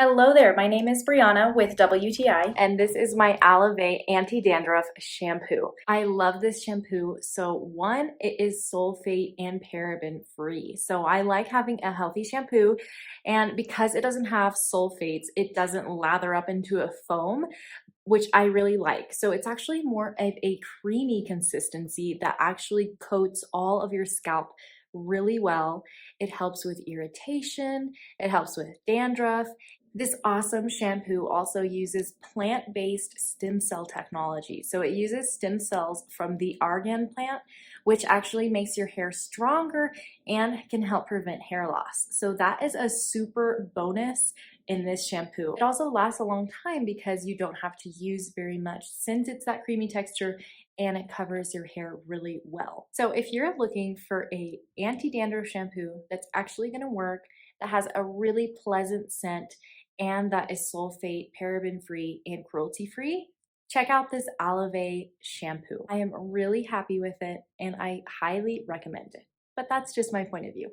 Hello there, my name is Brianna with WTI. And this is my Alevai anti-dandruff shampoo. I love this shampoo. So one, it is sulfate and paraben free. So I like having a healthy shampoo, and because it doesn't have sulfates, it doesn't lather up into a foam, which I really like. So it's actually more of a creamy consistency that actually coats all of your scalp really well. It helps with irritation, it helps with dandruff. This awesome shampoo also uses plant-based stem cell technology. So it uses stem cells from the argan plant, which actually makes your hair stronger and can help prevent hair loss. So that is a super bonus in this shampoo. It also lasts a long time because you don't have to use very much since it's that creamy texture and it covers your hair really well. So if you're looking for a anti-dandruff shampoo that's actually gonna work, that has a really pleasant scent, and that is sulfate, paraben free, and cruelty free, check out this Alevai shampoo. I am really happy with it and I highly recommend it. But that's just my point of view.